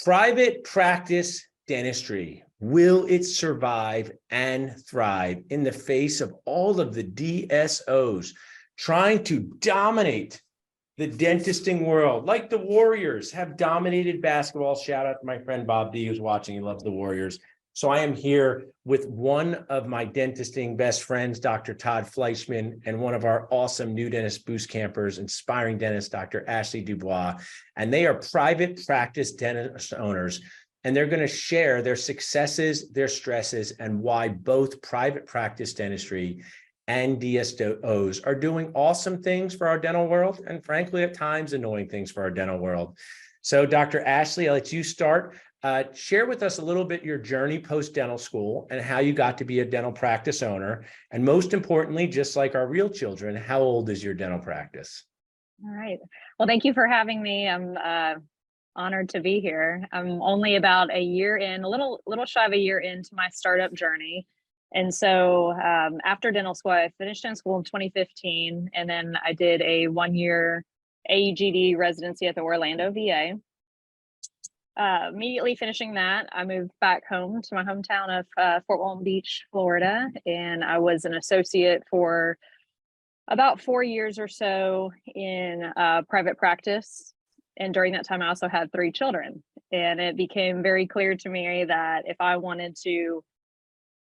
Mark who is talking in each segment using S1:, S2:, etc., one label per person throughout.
S1: Private practice dentistry, will it survive and thrive in the face of all of the DSOs trying to dominate the dentisting world, like the Warriors have dominated basketball? Shout out to my friend Bob D, who's watching. He loves the Warriors. So I am here with one of my dentisting best friends, Dr. Todd Fleischman, and one of our awesome new dentist boost campers, inspiring dentist, Dr. Ashley Dubois. And they are private practice dentist owners. And they're going to share their successes, their stresses, and why both private practice dentistry and DSOs are doing awesome things for our dental world, and frankly, at times, annoying things for our dental world. So, Dr. Ashley, I'll let you start. Share with us a little bit your journey post-dental school and how you got to be a dental practice owner. And most importantly, just like our real children, how old is your dental practice?
S2: All right. Well, thank you for having me. I'm honored to be here. I'm only about a year in, a little shy of a year into my startup journey. And so after dental school, I finished dental school in 2015, and then I did a 1-year AEGD residency at the Orlando VA. Immediately finishing that, I moved back home to my hometown of Fort Walton Beach, Florida, and I was an associate for about 4 years or so in private practice. And during that time, I also had 3 children. And it became very clear to me that if I wanted to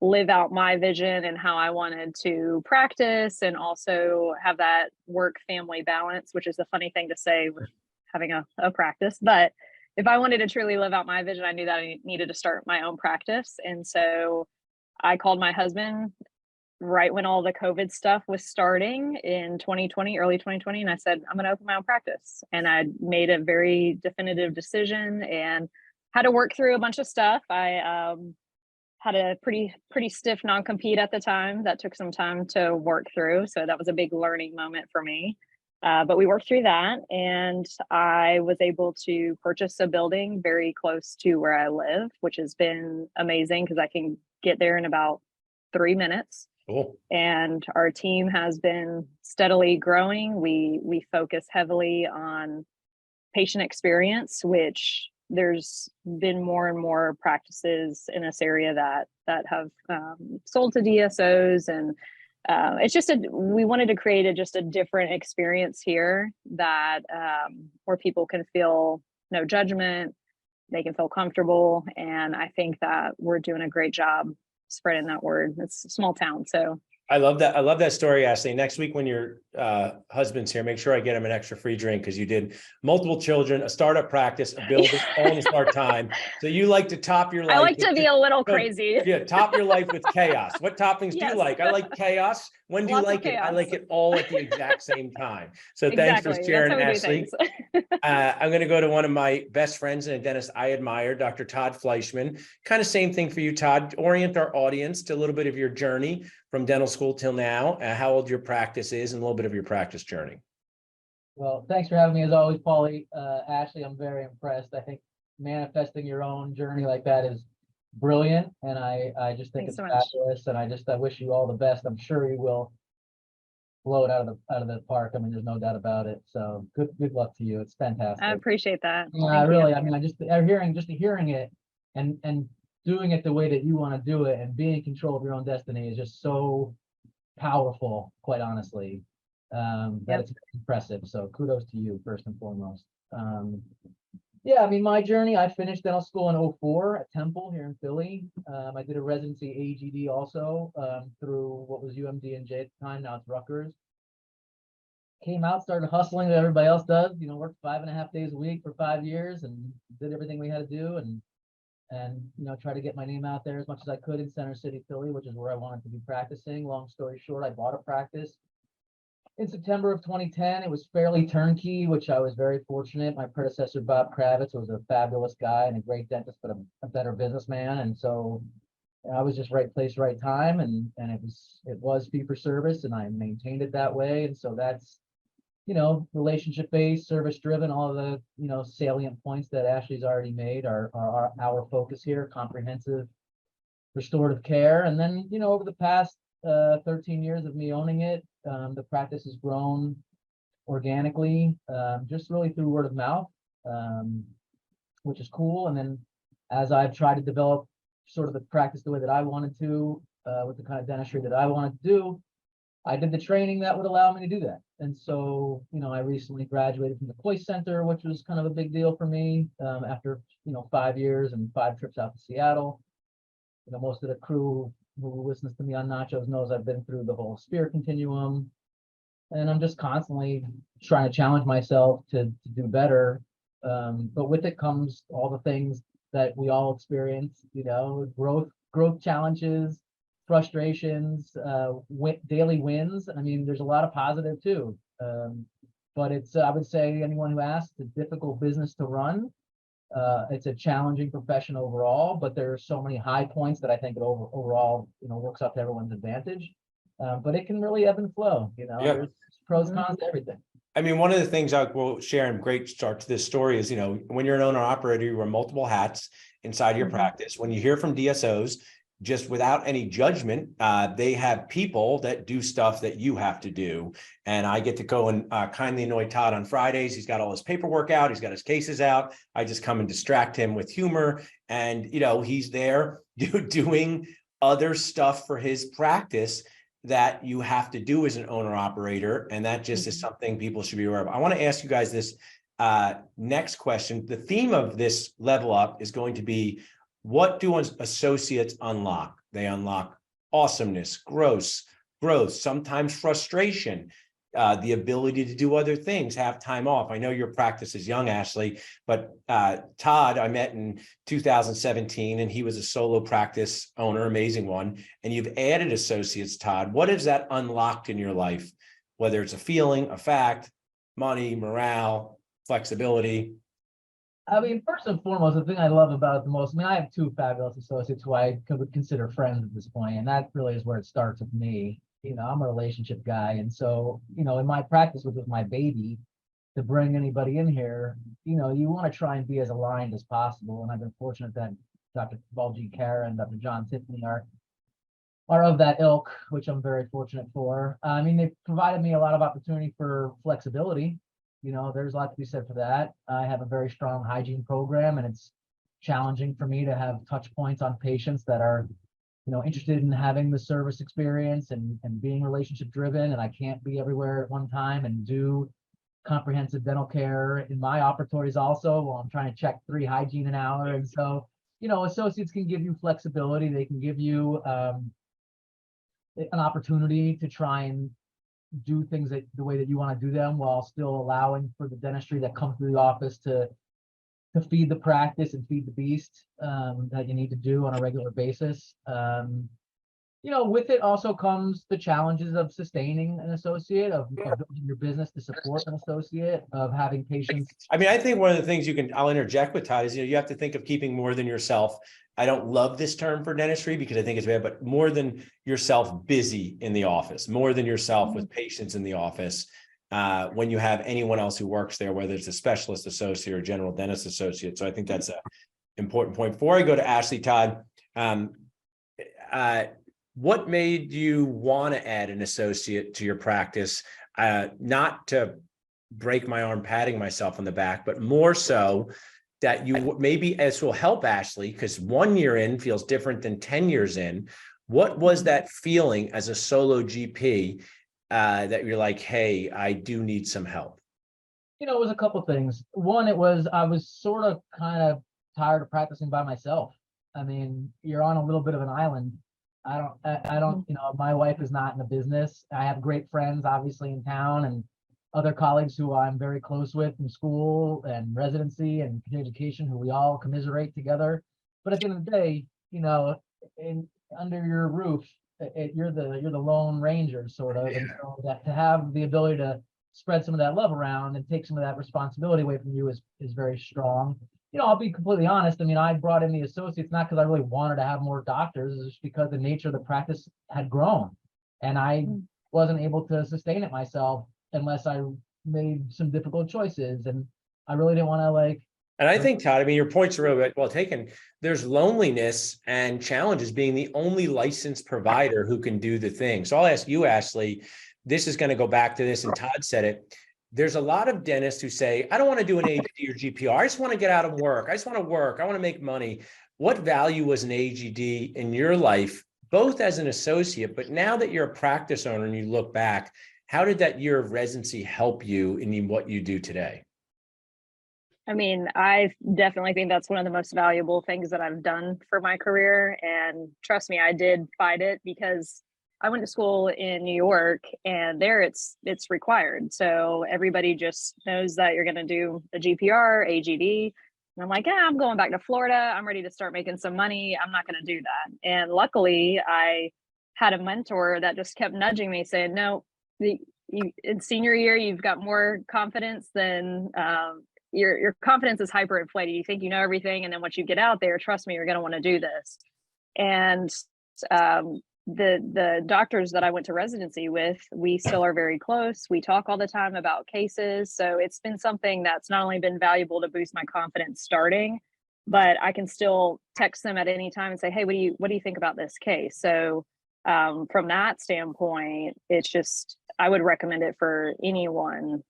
S2: live out my vision and how I wanted to practice and also have that work-family balance, which is a funny thing to say with having a practice, but if I wanted to truly live out my vision, I knew that I needed to start my own practice. And so I called my husband right when all the COVID stuff was starting in 2020, early 2020. And I said, I'm going to open my own practice. And I made a very definitive decision and had to work through a bunch of stuff. I had a pretty stiff non-compete at the time that took some time to work through. So that was a big learning moment for me. But we worked through that, and I was able to purchase a building very close to where I live, which has been amazing because I can get there in about 3 minutes.
S1: Cool.
S2: And our team has been steadily growing. We focus heavily on patient experience, which there's been more and more practices in this area that have sold to DSOs, and it's just we wanted to create just a different experience here that where people can feel no judgment, they can feel comfortable, and I think that we're doing a great job spreading that word. It's a small town, so.
S1: I love that. I love that story, Ashley. Next week when your husband's here, make sure I get him an extra free drink because you did multiple children, a startup practice, a building, all in a smart time. So you like to top your life.
S2: I like to be a little crazy.
S1: Yeah, top your life with chaos. What toppings do you like? I like chaos. When do you like it? I like it all at the exact same time. So thanks for sharing, Ashley. I'm going to go to one of my best friends and a dentist I admire, Dr. Todd Fleischman. Kind of same thing for you, Todd. Orient our audience to a little bit of your journey from dental school till now, how old your practice is, and a little bit of your practice journey.
S3: Well, thanks for having me as always, Paulie. Ashley, I'm very impressed. I think manifesting your own journey like that is brilliant, and I just think it's fabulous. And I wish you all the best. I'm sure you will blow it out of the park. I mean, there's no doubt about it. So good luck to you. It's fantastic.
S2: I appreciate that.
S3: Yeah, really. I mean, hearing it and doing it the way that you want to do it and being in control of your own destiny is just so powerful, quite honestly. That it's impressive. So kudos to you first and foremost. Yeah, I mean, my journey, I finished dental school in 2004 at Temple here in Philly. I did a residency AEGD also through what was UMDNJ at the time, now it's Rutgers. Came out, started hustling that everybody else does, worked 5.5 days a week for 5 years and did everything we had to do and try to get my name out there as much as I could in Center City, Philly, which is where I wanted to be practicing. Long story short, I bought a practice in September of 2010. It was fairly turnkey, which I was very fortunate. My predecessor, Bob Kravitz, was a fabulous guy and a great dentist, but a better businessman. And so I was just right place, right time. And it was fee for service, and I maintained it that way. And so that's, relationship based, service driven, all of the, salient points that Ashley's already made are our focus here, comprehensive restorative care. And then, over the past 13 years of me owning it, the practice has grown organically, just really through word of mouth. which is cool. And then as I've tried to develop sort of the practice the way that I wanted to, with the kind of dentistry that I wanted to do, I did the training that would allow me to do that. And so, I recently graduated from the Coyce Center, which was kind of a big deal for me, after, 5 years and 5 trips out to Seattle. Most of the crew who listens to me on Nachos knows I've been through the whole Spear continuum. And I'm just constantly trying to challenge myself to do better. But with it comes all the things that we all experience, growth challenges, frustrations, daily wins. I mean, there's a lot of positive too. But it's, I would say anyone who asks, it's a difficult business to run. It's a challenging profession overall, but there are so many high points that I think it overall, works out to everyone's advantage. But it can really ebb and flow, there's pros and cons to everything.
S1: I mean, one of the things I will share, and great start to this story is, when you're an owner operator, you wear multiple hats inside your practice. When you hear from DSOs, just without any judgment, they have people that do stuff that you have to do. And I get to go and kindly annoy Todd on Fridays. He's got all his paperwork out. He's got his cases out. I just come and distract him with humor. And, he's there doing other stuff for his practice that you have to do as an owner operator. And that just is something people should be aware of. I want to ask you guys this next question. The theme of this level up is going to be, what do associates unlock? They unlock awesomeness, growth, sometimes frustration, the ability to do other things, have time off. I know your practice is young, Ashley, but Todd, I met in 2017, and he was a solo practice owner, amazing one. And you've added associates, Todd. What has that unlocked in your life? Whether it's a feeling, a fact, money, morale, flexibility.
S3: I mean, first and foremost, the thing I love about it the most, I have 2 fabulous associates who I would consider friends at this point, and that really is where it starts with me. I'm a relationship guy, and so, in my practice, which was my baby, to bring anybody in here, you want to try and be as aligned as possible, and I've been fortunate that Dr. Baljeet Kara and Dr. John Tiffany are of that ilk, which I'm very fortunate for. I mean, they've provided me a lot of opportunity for flexibility. There's a lot to be said for that. I have a very strong hygiene program, and it's challenging for me to have touch points on patients that are, interested in having the service experience and being relationship driven. And I can't be everywhere at one time and do comprehensive dental care in my operatories also while I'm trying to check 3 hygiene an hour. And so, associates can give you flexibility. They can give you an opportunity to try and do things the way that you want to do them, while still allowing for the dentistry that comes through the office to feed the practice and feed the beast that you need to do on a regular basis. With it also comes the challenges of sustaining an associate, of building your business to support an associate, of having patients.
S1: I mean, I think one of the things I'll interject with Todd is, you have to think of keeping more than yourself. I don't love this term for dentistry because I think it's bad, but more than yourself busy in the office, more than yourself with patients in the office. When you have anyone else who works there, whether it's a specialist associate or general dentist associate. So I think that's an important point. Before I go to Ashley, Todd, what made you want to add an associate to your practice? Not to break my arm patting myself on the back, but more so that you maybe, this will help Ashley, because 1 year in feels different than 10 years in. What was that feeling as a solo GP that you're like, hey, I do need some help?
S3: It was a couple things. One, I was sort of kind of tired of practicing by myself. I mean, you're on a little bit of an island. I don't, my wife is not in the business. I have great friends, obviously, in town, and other colleagues who I'm very close with from school and residency and continuing education, who we all commiserate together. But at the end of the day, under your roof, you're the lone ranger, sort of. Yeah. And so that to have the ability to spread some of that love around and take some of that responsibility away from you is very strong. I'll be completely honest. I mean, I brought in the associates not because I really wanted to have more doctors, it's just because the nature of the practice had grown, and I wasn't able to sustain it myself unless I made some difficult choices. And I really didn't want to
S1: And I think, Todd, I mean, your points are really well taken. There's loneliness and challenges being the only licensed provider who can do the thing. So I'll ask you, Ashley, this is going to go back to this, and Todd said it. there's a lot of dentists who say, I don't want to do an AGD or GPR. I just want to get out of work. I just want to work. I want to make money. What value was an AGD in your life, both as an associate, but now that you're a practice owner and you look back, how did that year of residency help you in what you do today?
S2: I mean, I definitely think that's one of the most valuable things that I've done for my career. And trust me, I did fight it because I went to school in New York, and there it's required. So everybody just knows that you're going to do a GPR, AGD. And I'm like, yeah, I'm going back to Florida. I'm ready to start making some money. I'm not going to do that. And luckily, I had a mentor that just kept nudging me, saying, no, in senior year, you've got more confidence than your confidence is hyperinflated. You think you know everything, and then once you get out there, trust me, you're going to want to do this. And the doctors that I went to residency with, we still are very close. We talk all the time about cases. So it's been something that's not only been valuable to boost my confidence starting, but I can still text them at any time and say, hey, what do you think about this case? So from that standpoint, it's just, I would recommend it for anyone.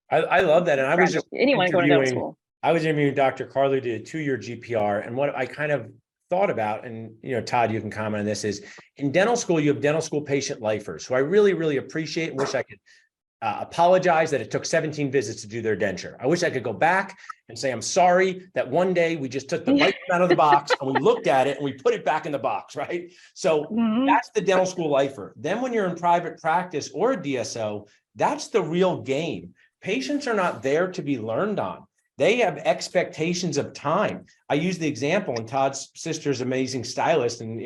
S1: I love that. And I was just
S2: anyone going to dental school.
S1: I was interviewing Dr. Carly, did a 2-year GPR. And what I kind of thought about, and Todd, you can comment on this, is in dental school, you have dental school patient lifers who I really, really appreciate and wish I could apologize that it took 17 visits to do their denture. I wish I could go back and say, I'm sorry that one day we just took the right out of the box and we looked at it and we put it back in the box, right? So that's the dental school lifer. Then when you're in private practice or a DSO, that's the real game. Patients are not there to be learned on. They have expectations of time. I use the example, and Todd's sister's amazing stylist, and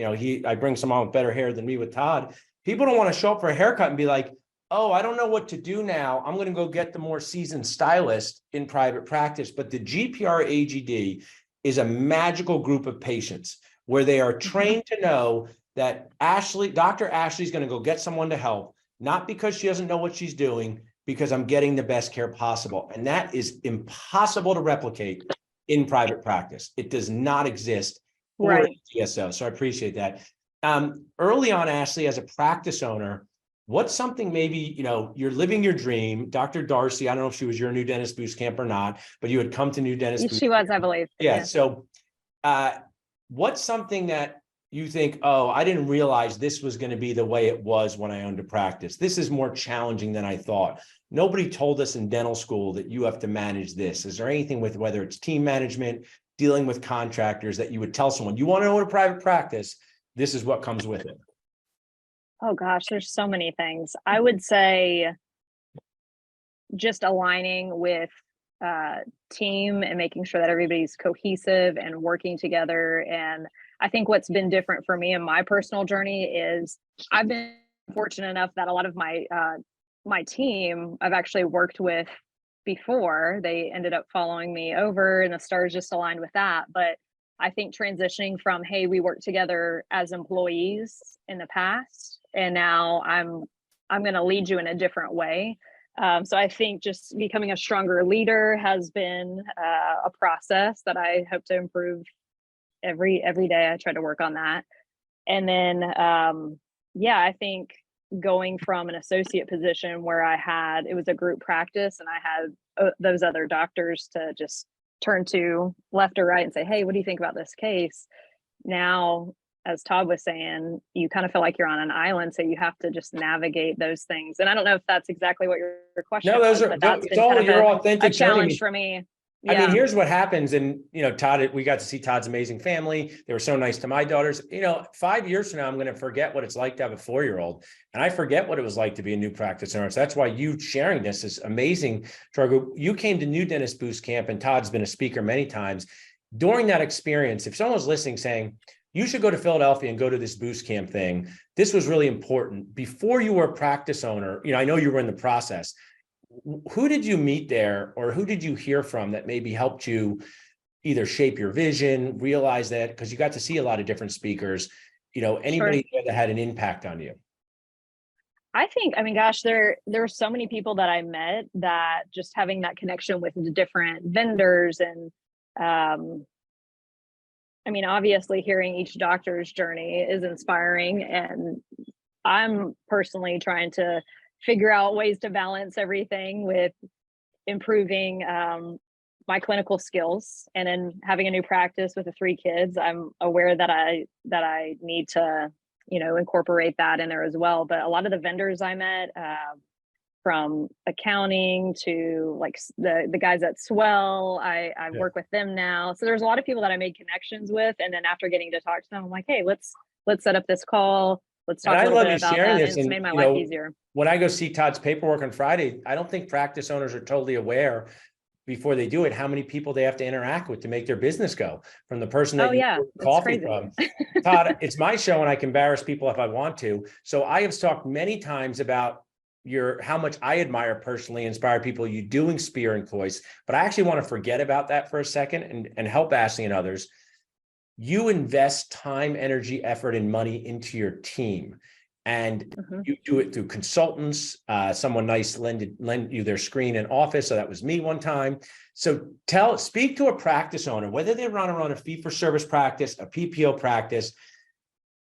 S1: I bring someone with better hair than me with Todd. People don't want to show up for a haircut and be like, oh, I don't know what to do now. I'm going to go get the more seasoned stylist in private practice. But the GPR AGD is a magical group of patients where they are trained to know that Dr. Ashley's going to go get someone to help, not because she doesn't know what she's doing, because I'm getting the best care possible. And that is impossible to replicate in private practice. It does not exist for DSO. So I appreciate that. Early on, Ashley, as a practice owner, what's something maybe, you're living your dream? Dr. Darcy, I don't know if she was your New Dentist Boost Camp or not, but you had come to New Dentist Boost
S2: She was, I believe.
S1: Yeah. So what's something that you think, oh, I didn't realize this was going to be the way it was when I owned a practice. This is more challenging than I thought. Nobody told us in dental school that you have to manage this. Is there anything with whether it's team management, dealing with contractors, that you would tell someone, you want to own a private practice, this is what comes with it?
S2: Oh gosh, there's so many things. I would say just aligning with team and making sure that everybody's cohesive and working together. And I think what's been different for me in my personal journey is I've been fortunate enough that a lot of my my team I've actually worked with before. They ended up following me over, and the stars just aligned with that. But I think transitioning from, hey, we worked together as employees in the past, and now I'm going to lead you in a different way. So I think just becoming a stronger leader has been a process that I hope to improve every day. I try to work on that. And then, I think going from an associate position where it was a group practice and I had those other doctors to just turn to left or right and say, hey, what do you think about this case? Now, as Todd was saying, you kind of feel like you're on an island, so you have to just navigate those things. And I don't know if that's exactly what your question was, but that's been kind of
S1: your authentic
S2: a challenge for me.
S1: Yeah. I mean, here's what happens. And, Todd, we got to see Todd's amazing family. They were so nice to my daughters. 5 years from now, I'm going to forget what it's like to have a 4-year-old. And I forget what it was like to be a new practice owner. So that's why you sharing this is amazing to our group. You came to New Dentist Boost Camp, and Todd's been a speaker many times. During that experience, if someone's listening saying, you should go to Philadelphia and go to this boost camp thing, this was really important. Before you were a practice owner, I know you were in the process. Who did you meet there, or who did you hear from that maybe helped you either shape your vision, realize that, because you got to see a lot of different speakers, anybody
S2: Sure.
S1: that had an impact on you?
S2: Gosh, there were so many people that I met that just having that connection with the different vendors and, obviously hearing each doctor's journey is inspiring, and I'm personally trying to figure out ways to balance everything with improving my clinical skills, and then having a new practice with the 3 kids, I'm aware that I need to, incorporate that in there as well. But a lot of the vendors I met, from accounting to like the guys at Swell, I
S1: Yeah.
S2: work with them now. So there's a lot of people that I made connections with, and then after getting to talk to them, I'm like, hey, let's set up this call. Let's
S1: And
S2: talk
S1: I
S2: a little
S1: love
S2: bit
S1: you
S2: about
S1: sharing
S2: that.
S1: this,
S2: And it's
S1: and
S2: made my life easier.
S1: when I go see Todd's paperwork on Friday, I don't think practice owners are totally aware before they do it, how many people they have to interact with to make their business go, from the person that
S2: Oh
S1: you
S2: yeah,
S1: order
S2: it's
S1: coffee
S2: crazy.
S1: from. Todd, it's my show and I can embarrass people if I want to. So I have talked many times about how much I admire personally, inspire people, you doing Spear and Cloyce, but I actually want to forget about that for a second and help Ashley and others. You invest time, energy, effort, and money into your team. And
S2: Mhm.
S1: you do it through consultants. Someone nice lend you their screen and office. So that was me one time. So speak to a practice owner, whether they run a fee-for-service practice, a PPO practice,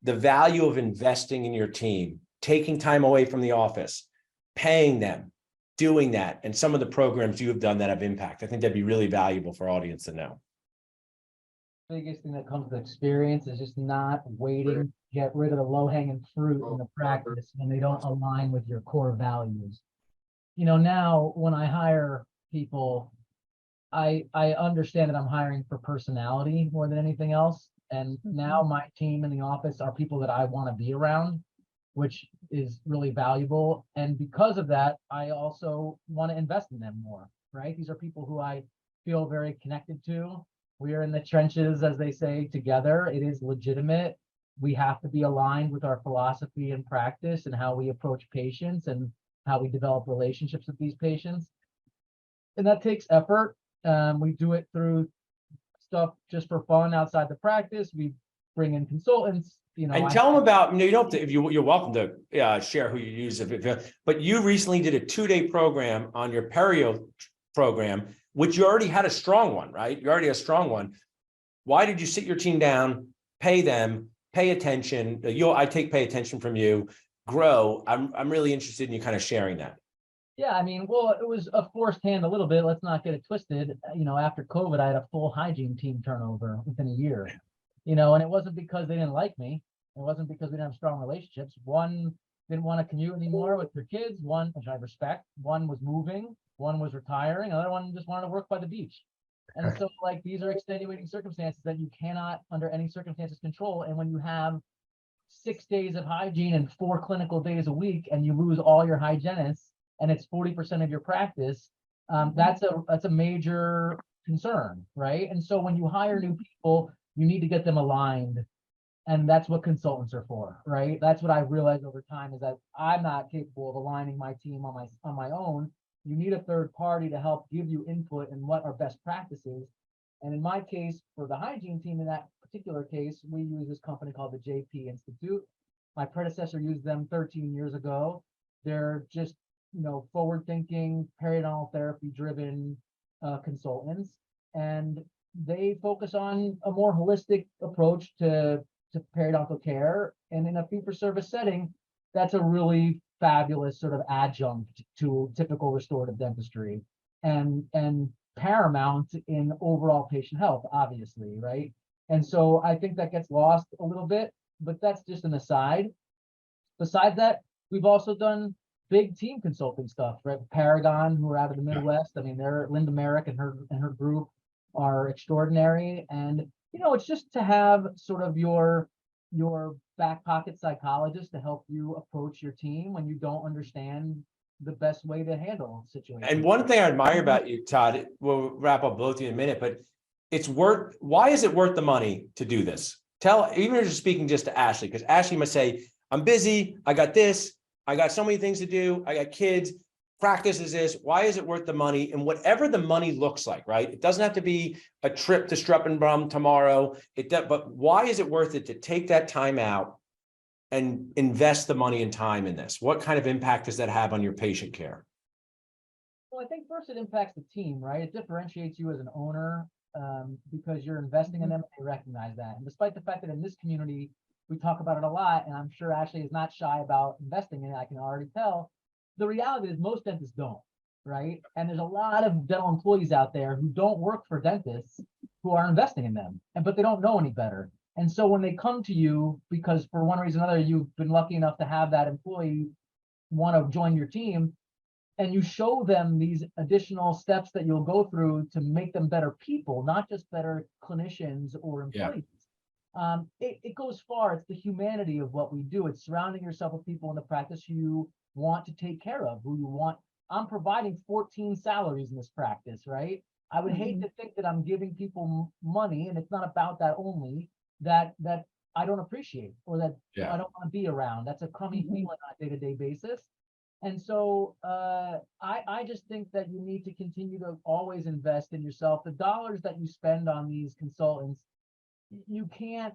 S1: the value of investing in your team, taking time away from the office, paying them, doing that, and some of the programs you have done that have impact. I think that'd be really valuable for our audience to know.
S3: Biggest thing that comes with experience is just not waiting to get rid of the low-hanging fruit in the practice when they don't align with your core values. Now when I hire people, I understand that I'm hiring for personality more than anything else. And now my team in the office are people that I want to be around, which is really valuable. And because of that, I also want to invest in them more, right? These are people who I feel very connected to. We are in the trenches, as they say, together. It is legitimate. We have to be aligned with our philosophy and practice and how we approach patients and how we develop relationships with these patients. And that takes effort. We do it through stuff just for fun outside the practice. We bring in consultants,
S1: And tell them about, you don't have to, you're welcome to share who you use, but you recently did a 2-day program on your perio program, which you already had a strong one, right? You already had a strong one. Why did you sit your team down, pay them, pay attention? I take pay attention from you, grow. I'm really interested in you kind of sharing that.
S3: Yeah, well, it was a forced hand a little bit. Let's not get it twisted. After COVID, I had a full hygiene team turnover within a year. And it wasn't because they didn't like me. It wasn't because we didn't have strong relationships. One didn't want to commute anymore with their kids. One, which I respect. One was moving. One was retiring. Another one just wanted to work by the beach. And so, these are extenuating circumstances that you cannot, under any circumstances, control. And when you have 6 days of hygiene and 4 clinical days a week, and you lose all your hygienists, and it's 40% of your practice, that's a major concern, right? And so when you hire new people, you need to get them aligned, and that's what consultants are for, right? That's what I've realized over time, is that I'm not capable of aligning my team on my own. You need a third party to help give you input in what are best practices. And in my case, for the hygiene team, in that particular case, we use this company called the JP Institute. My predecessor used them 13 years ago. They're just, forward-thinking, periodontal therapy-driven consultants, and they focus on a more holistic approach to periodontal care. And in a fee-for-service setting, that's a really fabulous sort of adjunct to typical restorative dentistry, and paramount in overall patient health, obviously, right? And so I think that gets lost a little bit, but that's just an aside. Besides that, we've also done big team consulting stuff, right? Paragon, who are out of the Midwest. They're Linda Merrick and her group are extraordinary. And it's just to have sort of your back pocket psychologist to help you approach your team when you don't understand the best way to handle situations.
S1: And one thing I admire about you, Todd, we'll wrap up both of you in a minute, but why is it worth the money to do this? Even if you're speaking just to Ashley, because Ashley must say, I'm busy, I got this, I got so many things to do, I got kids, practice is this. Why is it worth the money? And whatever the money looks like, right? It doesn't have to be a trip to Struppenbrum tomorrow. But why is it worth it to take that time out and invest the money and time in this? What kind of impact does that have on your patient care?
S3: Well, I think first it impacts the team, right? It differentiates you as an owner, because you're investing in them and they recognize that. And despite the fact that in this community, we talk about it a lot, and I'm sure Ashley is not shy about investing in it, I can already tell. The reality is most dentists don't. right? And there's a lot of dental employees out there who don't work for dentists who are investing in them, but they don't know any better. And so when they come to you, because for one reason or another, you've been lucky enough to have that employee want to join your team, and you show them these additional steps that you'll go through to make them better people, not just better clinicians or
S1: Yeah.
S3: employees. It goes far. It's the humanity of what we do. It's surrounding yourself with people in the practice you want to take care of, who you want. I'm providing 14 salaries in this practice, right? I would hate to think that I'm giving people money, and it's not about that only, that I don't appreciate or that
S1: Yeah.
S3: I don't want to be around. That's a crummy feeling on a day-to-day basis. And so I just think that you need to continue to always invest in yourself. The dollars that you spend on these consultants, you can't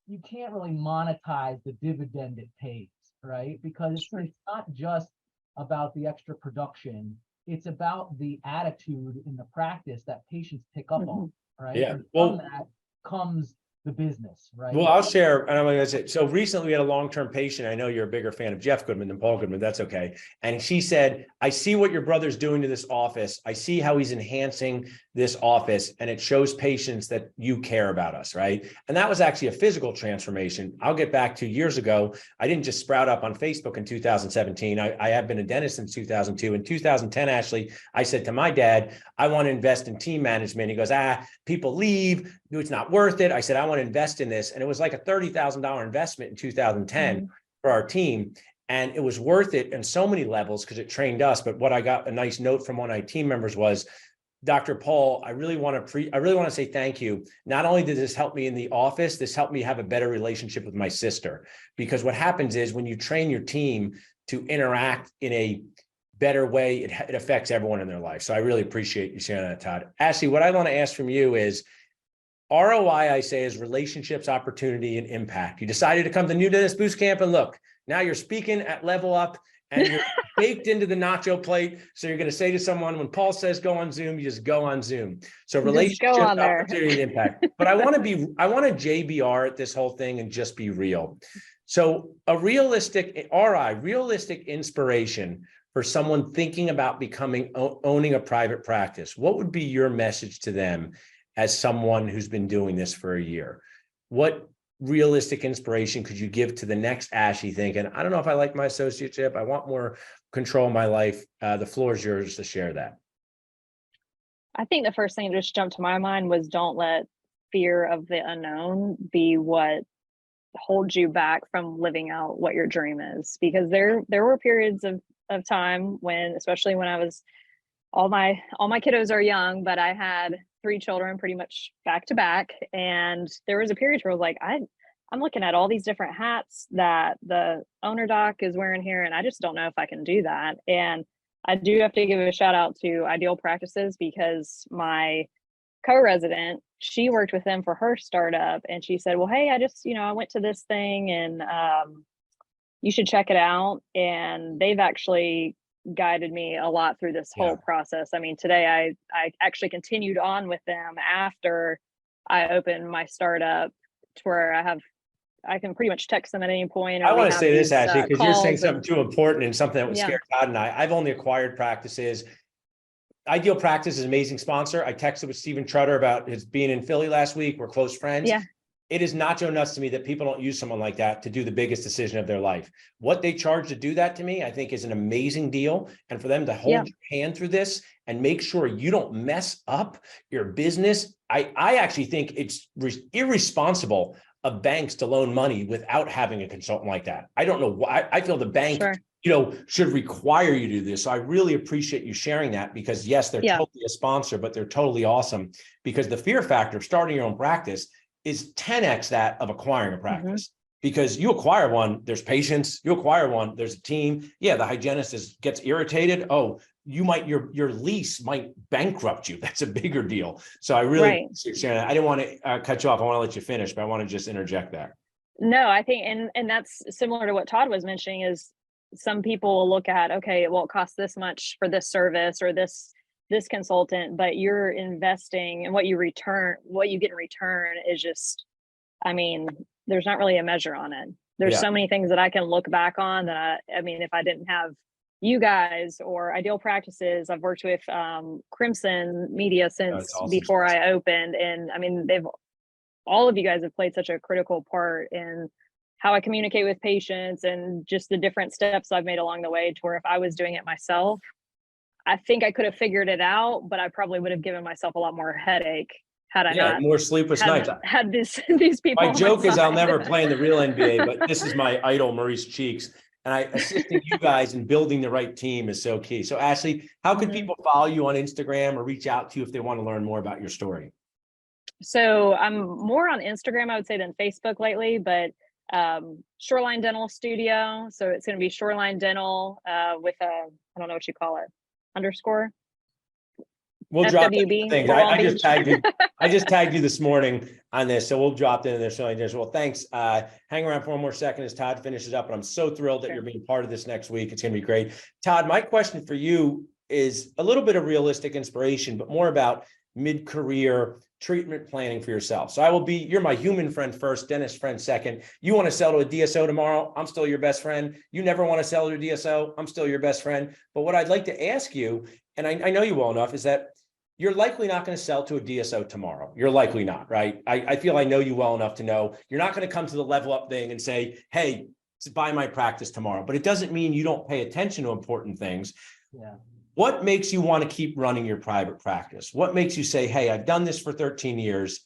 S3: really monetize the dividend it pays, right? Because it's not just about the extra production. It's about the attitude in the practice that patients pick up on, right?
S1: Yeah.
S3: And
S1: Well,
S3: from that comes the business, right?
S1: Well, I'll share, and I'm going to say, so recently we had a long-term patient. I know you're a bigger fan of Jeff Goodman than Paul Goodman. That's okay. And she said, I see what your brother's doing to this office. I see how he's enhancing this office, and it shows patients that you care about us, right? And that was actually a physical transformation. I'll get back to years ago. I didn't just sprout up on Facebook in 2017. I have been a dentist since 2002. In 2010, Ashley, I said to my dad, I want to invest in team management. He goes, people leave. It's not worth it. I said, I want to invest in this. And it was like a $30,000 investment in 2010 for our team. And it was worth it in so many levels because it trained us. But what I got a nice note from one of my team members was, Dr. Paul, I really want to say thank you. Not only did this help me in the office, this helped me have a better relationship with my sister. Because what happens is when you train your team to interact in a better way, it affects everyone in their life. So I really appreciate you sharing that, Todd. Ashley, what I want to ask from you is, ROI, I say, is relationships, opportunity, and impact. You decided to come to New Dentist Boost Camp, and look, now you're speaking at Level Up, and you're baked into the nacho plate. So you're going to say to someone, when Paul says go on Zoom, you just go on Zoom. So relationships, opportunity, and impact. But I want to JBR at this whole thing and just be real. So a realistic inspiration for someone thinking about owning a private practice. What would be your message to them as someone who's been doing this for a year? What realistic inspiration could you give to the next Ashley thinking, I don't know if I like my associateship, I want more control of my life? The floor is yours to share that.
S2: I think the first thing that just jumped to my mind was, don't let fear of the unknown be what holds you back from living out what your dream is. Because there were periods of time when, especially when I was, all my kiddos are young, but I had 3 children pretty much back to back. And there was a period where I was like, I'm looking at all these different hats that the owner doc is wearing here, and I just don't know if I can do that. And I do have to give a shout out to Ideal Practices, because my co-resident, she worked with them for her startup, and she said, well, hey, I went to this thing, and you should check it out. And they've actually guided me a lot through this whole process. I mean, today I actually continued on with them after I opened my startup, to where I can pretty much text them at any point.
S1: I want to say this, Ashley, because you're saying something too important and something that would scare Todd and I. I've only acquired practices. Ideal Practice is an amazing sponsor. I texted with Steven Trutter about his being in Philly last week. We're close friends.
S2: Yeah.
S1: It is nacho nuts to me that people don't use someone like that to do the biggest decision of their life. What they charge to do that, to me, I think is an amazing deal. And for them to hold your hand through this and make sure you don't mess up your business, I actually think it's irresponsible of banks to loan money without having a consultant like that. I don't know why. I feel the bank should require you to do this. So I really appreciate you sharing that, because yes, they're totally a sponsor, but they're totally awesome, because the fear factor of starting your own practice is 10x that of acquiring a practice. Because you acquire one, there's patience. You acquire one, there's a team. Yeah, the hygienist gets irritated. Oh, your lease might bankrupt you. That's a bigger deal. So I really appreciate sharing that. I didn't want to cut you off. I want to let you finish, but I want to just interject that.
S2: No, I think, and that's similar to what Todd was mentioning, is some people will look at, okay, well, it costs this much for this service or this consultant, but you're investing, and what you get in return is just, I mean, there's not really a measure on it. There's so many things that I can look back on that I mean, if I didn't have you guys or Ideal Practices. I've worked with Crimson Media since
S1: awesome
S2: before
S1: stuff.
S2: I opened. And I mean, all of you guys have played such a critical part in how I communicate with patients and just the different steps I've made along the way, to where if I was doing it myself, I think I could have figured it out, but I probably would have given myself a lot more headache had I
S1: Yeah,
S2: not
S1: more sleepless nights.
S2: had these people.
S1: My
S2: on
S1: joke is I'll
S2: side.
S1: never play in the real NBA, but this is my idol, Maurice Cheeks. And assisting you guys in building the right team is so key. So Ashley, how can
S2: Mhm.
S1: people follow you on Instagram or reach out to you if they want to learn more about your story?
S2: So I'm more on Instagram, I would say, than Facebook lately, but Shoreline Dental Studio. So it's going to be Shoreline Dental with a, I don't know what you call it, underscore.
S1: We'll drop that
S2: FWB,
S1: things.
S2: Fort Walton
S1: I just
S2: Beach.
S1: tagged you. I just tagged you this morning on this, so we'll drop it in there. So well, thanks. Hang around for one more second as Todd finishes up. And I'm so thrilled that
S2: Sure.
S1: you're being part of this next week. It's going to be great. Todd, my question for you is a little bit of realistic inspiration, but more about mid-career treatment planning for yourself. So you're my human friend first, dentist friend second. You want to sell to a DSO tomorrow, I'm still your best friend. You never want to sell to a DSO, I'm still your best friend. But what I'd like to ask you, and I know you well enough, is that you're likely not going to sell to a DSO tomorrow. You're likely not, right? I feel I know you well enough to know you're not going to come to the level up thing and say, hey, buy my practice tomorrow. But it doesn't mean you don't pay attention to important things.
S3: Yeah.
S1: What makes you want to keep running your private practice? What makes you say, hey, I've done this for 13 years.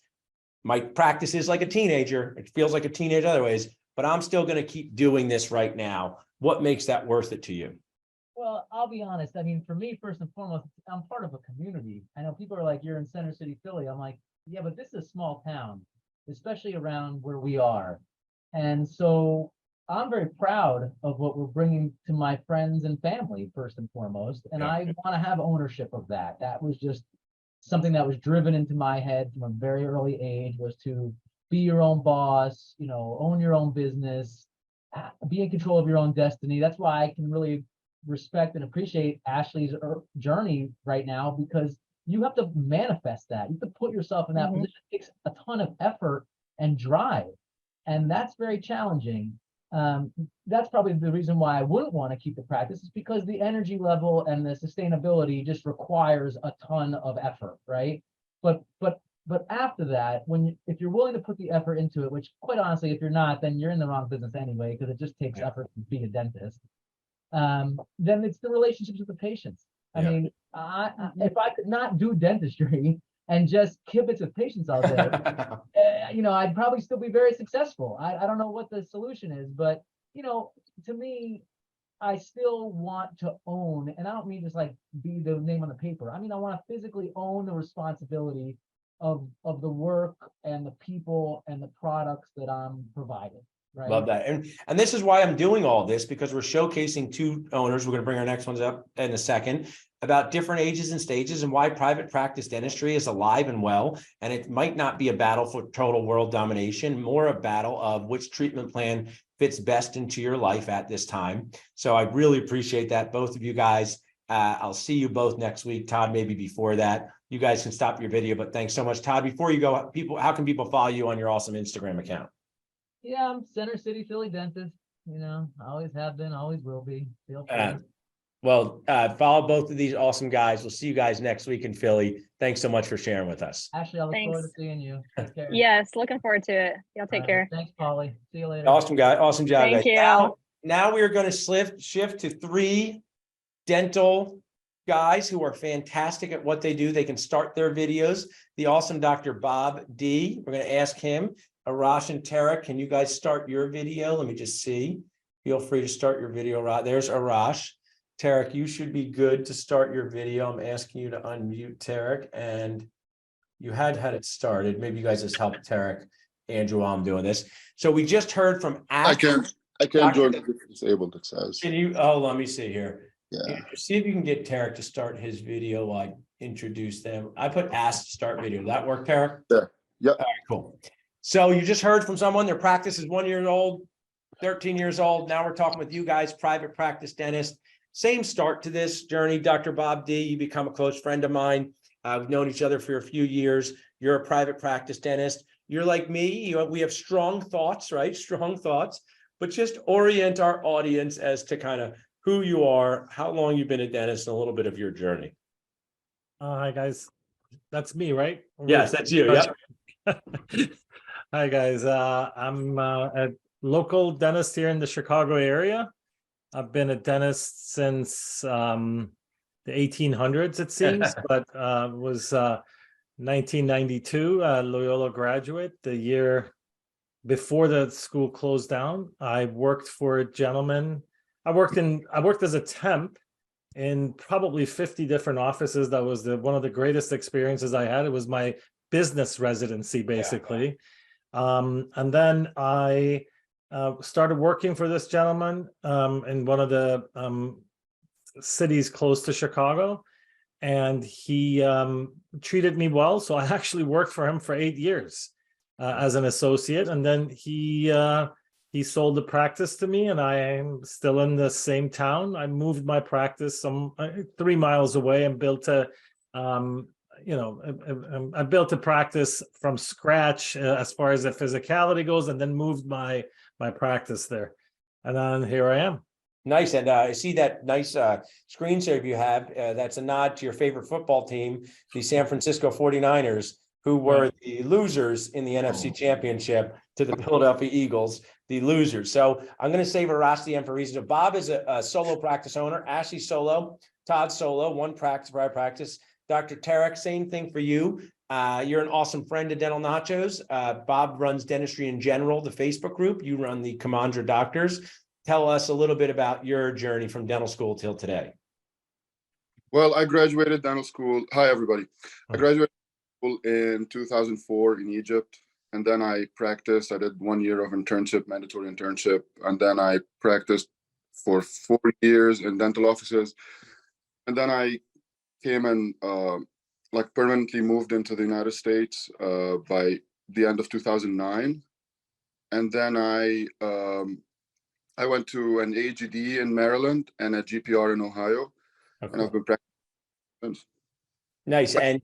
S1: My practice is like a teenager. It feels like a teenager otherwise, but I'm still going to keep doing this right now. What makes that worth it to you?
S3: Well, I'll be honest. I mean, for me, first and foremost, I'm part of a community. I know people are like, you're in Center City, Philly. I'm like, yeah, but this is a small town, especially around where we are. And so I'm very proud of what we're bringing to my friends and family, first and foremost. And
S1: Yeah.
S3: I want to have ownership of that. That was just something that was driven into my head from a very early age, was to be your own boss, own your own business, be in control of your own destiny. That's why I can really respect and appreciate Ashley's journey right now, because you have to manifest that. You have to put yourself in that
S2: Mhm.
S3: position. It takes a ton of effort and drive, and that's very challenging. That's probably the reason why I wouldn't want to keep the practice, is because the energy level and the sustainability just requires a ton of effort, right? But after that, if you're willing to put the effort into it, which quite honestly, if you're not, then you're in the wrong business anyway, because it just takes effort to be a dentist. Then it's the relationships with the patients. I
S1: Yeah.
S3: mean, if I could not do dentistry and just kibitz with patients all day, I'd probably still be very successful. I don't know what the solution is, but to me, I still want to own, and I don't mean just like be the name on the paper. I mean, I want to physically own the responsibility of the work and the people and the products that I'm providing. Right.
S1: Love that. And this is why I'm doing all this, because we're showcasing two owners. We're going to bring our next ones up in a second, about different ages and stages, and why private practice dentistry is alive and well. And it might not be a battle for total world domination, more a battle of which treatment plan fits best into your life at this time. So I really appreciate that, both of you guys. I'll see you both next week. Todd, maybe before that. You guys can stop your video, but thanks so much. Todd, before you go, how can people follow you on your awesome Instagram account?
S3: Yeah, I'm Center City Philly dentist. Always have been, always will be. Feel free.
S1: Follow both of these awesome guys. We'll see you guys next week in Philly. Thanks so much for sharing with us.
S3: Ashley, I look forward to
S2: Thanks.
S3: seeing you. Take care.
S2: Yes, looking forward to it. Y'all take care.
S3: Thanks, Polly. See you later.
S1: Awesome guy. Awesome job,
S2: Thank
S1: guys.
S2: you.
S1: Now we are going to shift to 3 dental guys who are fantastic at what they do. They can start their videos. The awesome Dr. Bob D. We're going to ask him. Arash and Tarek, can you guys start your video? Let me just see. Feel free to start your video. Right there's Arash. Tarek, you should be good to start your video. I'm asking you to unmute Tarek, and you had it started. Maybe you guys just help Tarek, Andrew, while I'm doing this. So we just heard from Ashley.
S4: I can join if it's disabled, it says.
S1: Can you? Oh, let me see here.
S4: Yeah.
S1: See if you can get Tarek to start his video while I introduce them. I put ask to start video. Does that work, Tarek?
S4: Yeah. Yep.
S1: All right, cool. So you just heard from someone, their practice is 1 year old, 13 years old. Now we're talking with you guys, private practice dentist. Same start to this journey, Dr. Bob D. You become a close friend of mine. We've known each other for a few years. You're a private practice dentist. You're like me. We have strong thoughts, right? Strong thoughts, but just orient our audience as to kind of who you are, how long you've been a dentist, and a little bit of your journey.
S5: Hi, guys. That's me, right?
S1: Yes, that's you. Yep.
S5: Hi, guys. I'm a local dentist here in the Chicago area. I've been a dentist since the 1800s, it seems, but was 1992 Loyola graduate. The year before the school closed down, I worked for a gentleman. I worked as a temp in probably 50 different offices. That was one of the greatest experiences I had. It was my business residency, basically. And then I started working for this gentleman in one of the cities close to Chicago. And he treated me well. So I actually worked for him for 8 years as an associate. And then he sold the practice to me, and I am still in the same town. I moved my practice some 3 miles away and built I built a practice from scratch as far as the physicality goes, and then moved my practice there. And then here I am.
S1: Nice. And I see that nice screensaver you have. That's a nod to your favorite football team, the San Francisco 49ers, who were the losers in the NFC Championship to the Philadelphia Eagles, the losers. So I'm going to save Arash the end for reasons. Bob is a solo practice owner. Ashley solo, Todd solo, one practice, private practice. Dr. Tarek, same thing for you. You're an awesome friend to Dental Nachos. Bob runs Dentistry in General, the Facebook group. You run the Commandra Doctors. Tell us a little bit about your journey from dental school till today.
S4: Well, I graduated dental school. Hi, everybody. I graduated school in 2004 in Egypt. And then I practiced. I did 1 year of internship, mandatory internship. And then I practiced for 4 years in dental offices. And then I came and permanently moved into the United States by the end of 2009. And then I went to an AGD in Maryland and a GPR in Ohio.
S1: Okay.
S4: And I've been practicing since.
S1: Nice. And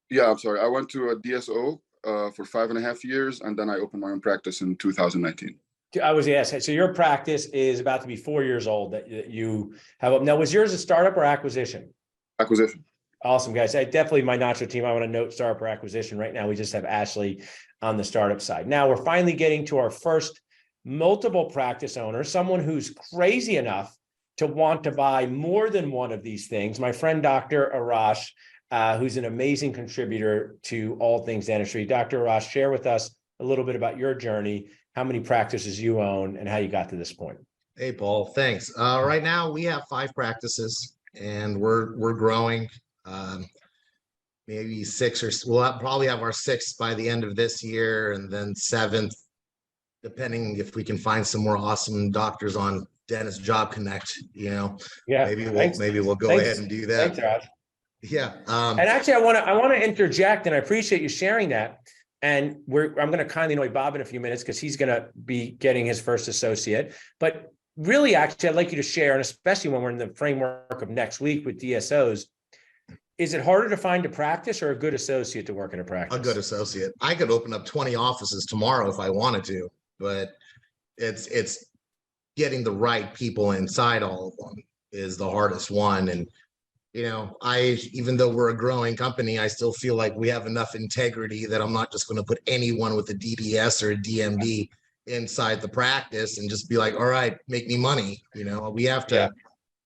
S4: yeah, I'm sorry. I went to a DSO for 5.5 years, and then I opened my own practice in 2019.
S1: I was asking, so your practice is about to be 4 years old that you have up. Now, was yours a startup or acquisition?
S4: Acquisition.
S1: Awesome, guys. Definitely my Nacho team. I want to note startup or acquisition. Right now, we just have Ashley on the startup side. Now we're finally getting to our first multiple practice owner, someone who's crazy enough to want to buy more than one of these things. My friend, Dr. Arash, who's an amazing contributor to all things dentistry. Dr. Arash, share with us a little bit about your journey, how many practices you own, and how you got to this point.
S6: Hey, Paul, thanks. Right now we have 5 practices and we're growing. Maybe 6 or we'll probably have our 6th by the end of this year, and then 7th, depending if we can find some more awesome doctors on Dentist Job Connect,
S1: Yeah.
S6: maybe we'll go ahead and do that.
S1: Thanks, Raj.
S6: Yeah.
S1: And actually, I want to interject, and I appreciate you sharing that. And I'm going to kindly annoy Bob in a few minutes because he's going to be getting his first associate. But really, actually, I'd like you to share, and especially when we're in the framework of next week with DSOs, is it harder to find a practice or a good associate to work in a practice?
S6: A good associate. I could open up 20 offices tomorrow if I wanted to, but it's getting the right people inside all of them is the hardest one. And even though we're a growing company, I still feel like we have enough integrity that I'm not just going to put anyone with a DDS or a DMD inside the practice and just be like, all right, make me money. We have to,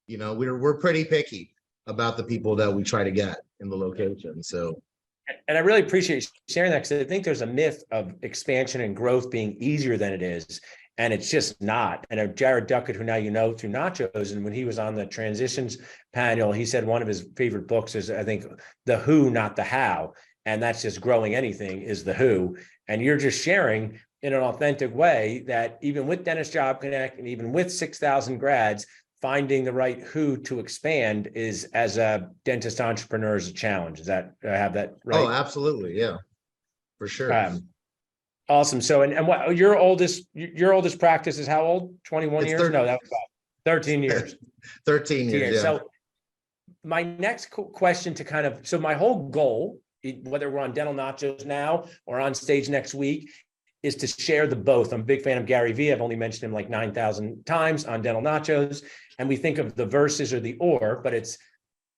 S6: we're pretty picky about the people that we try to get in the location. So,
S1: and I really appreciate you sharing that, because I think there's a myth of expansion and growth being easier than it is. And it's just not. And Jared Duckett, who now you know through Nachos, and when he was on the transitions panel, he said one of his favorite books is, I think, The Who, Not the How. And that's just growing anything is the who. And you're just sharing in an authentic way that even with Dentist Job Connect and even with 6,000 grads, finding the right who to expand is, as a dentist entrepreneur, is a challenge. Is that, I have that right?
S6: Oh, absolutely. Yeah, for sure.
S1: Awesome. So, and what your oldest practice is how old? 21 years? No, that was about 13 years.
S6: 13 years. Yeah.
S1: So my next question to so my whole goal, whether we're on Dental Nachos now or on stage next week, is to share the both. I'm a big fan of Gary Vee. I've only mentioned him like 9,000 times on Dental Nachos. And we think of the versus or the or, but it's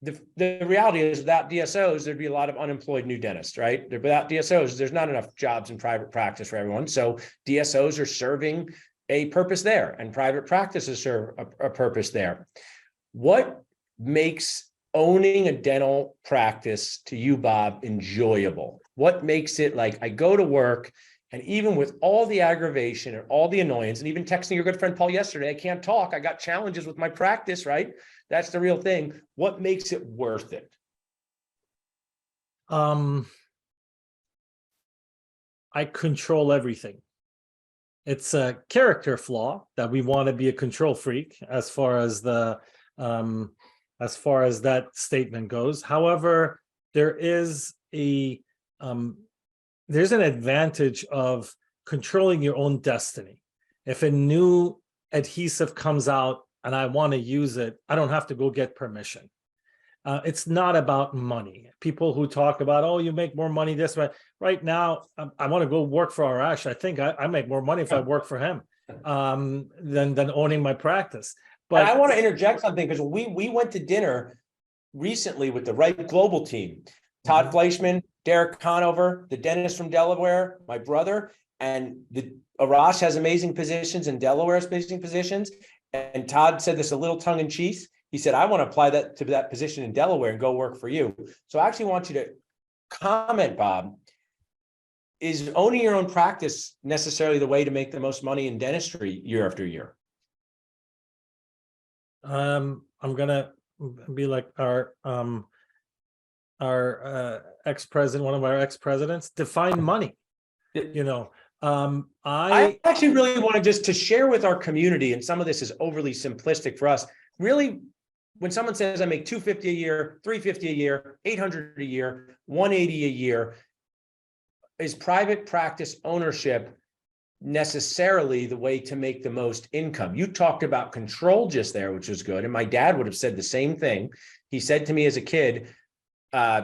S1: the reality is without DSOs, there'd be a lot of unemployed new dentists, right? Without DSOs, there's not enough jobs in private practice for everyone. So DSOs are serving a purpose there, and private practices serve a purpose there. What makes owning a dental practice to you, Bob, enjoyable? What makes it like I go to work, and even with all the aggravation and all the annoyance, and even texting your good friend Paul yesterday, I can't talk, I got challenges with my practice, right? That's the real thing. What makes it worth it?
S5: I control everything. It's a character flaw that we want to be a control freak as far as that statement goes. However, there's an advantage of controlling your own destiny. If a new adhesive comes out and I want to use it, I don't have to go get permission. It's not about money. People who talk about, oh, you make more money this way. Right now, I want to go work for Arash. I think I make more money if I work for him than owning my practice. But
S1: I want to interject something because we went to dinner recently with the Right Global team. Todd Fleischman, Derek Conover, the dentist from Delaware, my brother, and Arash has amazing positions and Delaware has amazing positions. And Todd said this a little tongue in cheek. He said, I want to apply that to that position in Delaware and go work for you. So I actually want you to comment, Bob. Is owning your own practice necessarily the way to make the most money in dentistry year after year?
S5: I'm gonna be like our ex-president, one of our ex-presidents, define money.
S1: I actually really want to just to share with our community, and some of this is overly simplistic for us. Really, when someone says I make $250 a year, $350 a year, $800 a year, $180 a year, is private practice ownership necessarily the way to make the most income? You talked about control just there, which was good. And my dad would have said the same thing. He said to me as a kid,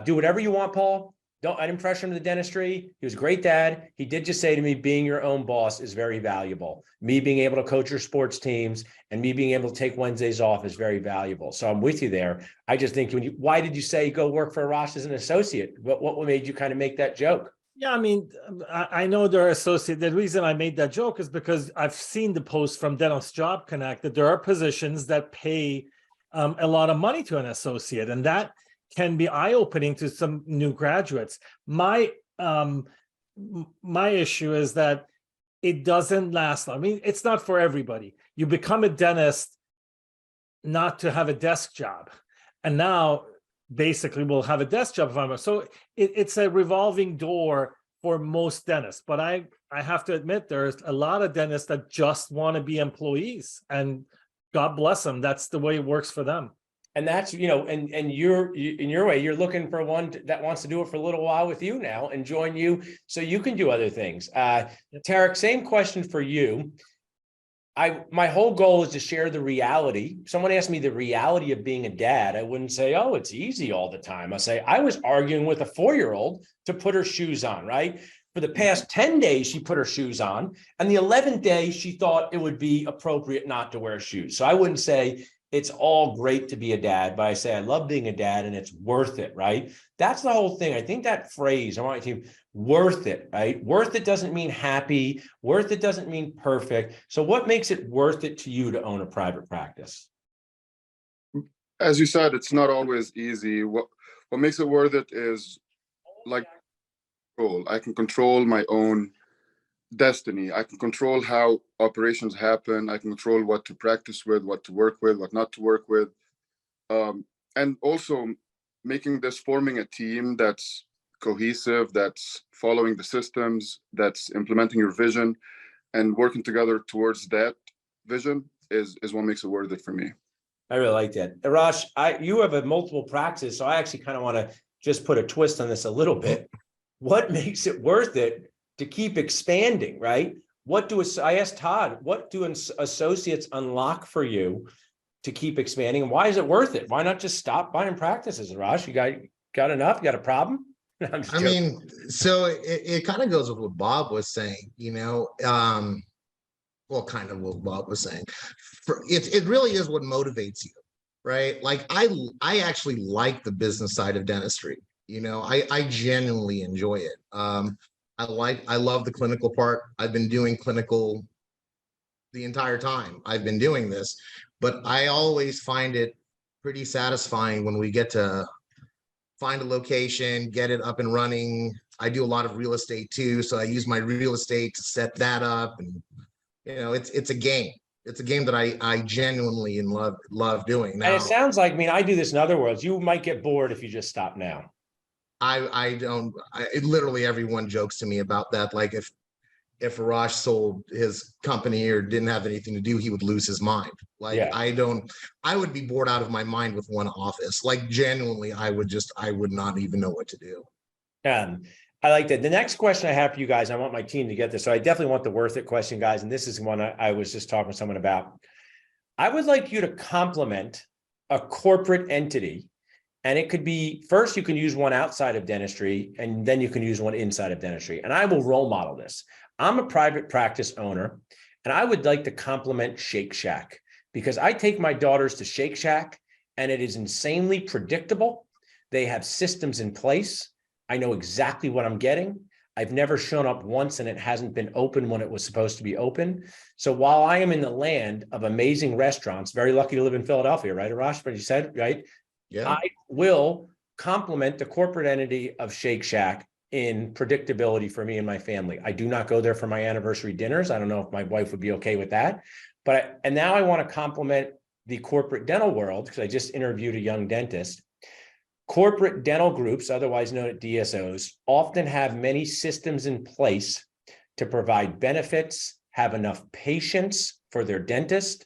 S1: do whatever you want, Paul. I didn't pressure him to the dentistry. He was a great dad. He did just say to me, being your own boss is very valuable. Me being able to coach your sports teams and me being able to take Wednesdays off is very valuable. So I'm with you there. I just think why did you say go work for Arash as an associate? What made you kind of make that joke?
S5: Yeah, I mean, I know they're associated. The reason I made that joke is because I've seen the post from Dentist Job Connect that there are positions that pay a lot of money to an associate, and that can be eye-opening to some new graduates. My issue is that it doesn't last. I mean, it's not for everybody. You become a dentist not to have a desk job, and now basically we'll have a desk job. So it's a revolving door for most dentists. But I have to admit, there's a lot of dentists that just want to be employees, and God bless them. That's the way it works for them.
S1: And that's, and you're in your way, you're looking for one that wants to do it for a little while with you now and join you so you can do other things. Tarek, same question for you. My whole goal is to share the reality. Someone asked me the reality of being a dad. I wouldn't say, oh, it's easy all the time. I say, I was arguing with a 4-year-old to put her shoes on, right? For the past 10 days, she put her shoes on. And the 11th day, she thought it would be appropriate not to wear shoes. So I wouldn't say it's all great to be a dad, but I say I love being a dad and it's worth it, right? That's the whole thing. I think that phrase, I want you to worth it, right? Worth it doesn't mean happy. Worth it doesn't mean perfect. So what makes it worth it to you to own a private practice?
S4: As you said, it's not always easy. What makes it worth it is like control. I can control my own destiny. I can control how operations happen. I can control what to practice with, what to work with, what not to work with. And also forming a team that's cohesive, that's following the systems, that's implementing your vision and working together towards that vision is what makes it worth it for me.
S1: I really like that. Arash, you have a multiple practice, so I actually kind of want to just put a twist on this a little bit. What makes it worth it to keep expanding, right? I asked Todd, what do associates unlock for you to keep expanding? And why is it worth it? Why not just stop buying practices, Arash? You got enough? You got a problem? I'm just
S6: I
S1: joking.
S6: mean, so it kind of goes with what Bob was saying, well, kind of what Bob was saying. It really is what motivates you, right? Like I actually like the business side of dentistry. I genuinely enjoy it. I love the clinical part. I've been doing clinical the entire time I've been doing this, but I always find it pretty satisfying when we get to find a location, get it up and running. I do a lot of real estate too, so I use my real estate to set that up, and it's a game. It's a game that I genuinely and love doing.
S1: And
S6: Now,
S1: it sounds like, I mean, I do this in other worlds. You might get bored if you just stop now.
S6: I don't. Literally everyone jokes to me about that. Like if Arash sold his company or didn't have anything to do, he would lose his mind. Like
S1: Yeah.
S6: I would be bored out of my mind with one office. Like genuinely, I would not even know what to do.
S1: I like that. The next question I have for you guys, I want my team to get this. So I definitely want the worth it question, guys. And this is one I was just talking to someone about. I would like you to compliment a corporate entity. And it could be, first, you can use one outside of dentistry, and then you can use one inside of dentistry. And I will role model this. I'm a private practice owner, and I would like to compliment Shake Shack because I take my daughters to Shake Shack and it is insanely predictable. They have systems in place. I know exactly what I'm getting. I've never shown up once and it hasn't been open when it was supposed to be open. So while I am in the land of amazing restaurants, very lucky to live in Philadelphia, right, Arash? But you said, right?
S6: Yeah.
S1: I will compliment the corporate entity of Shake Shack in predictability for me and my family. I do not go there for my anniversary dinners. I don't know if my wife would be okay with that. And now I want to compliment the corporate dental world because I just interviewed a young dentist. Corporate dental groups, otherwise known as DSOs, often have many systems in place to provide benefits, have enough patience for their dentist,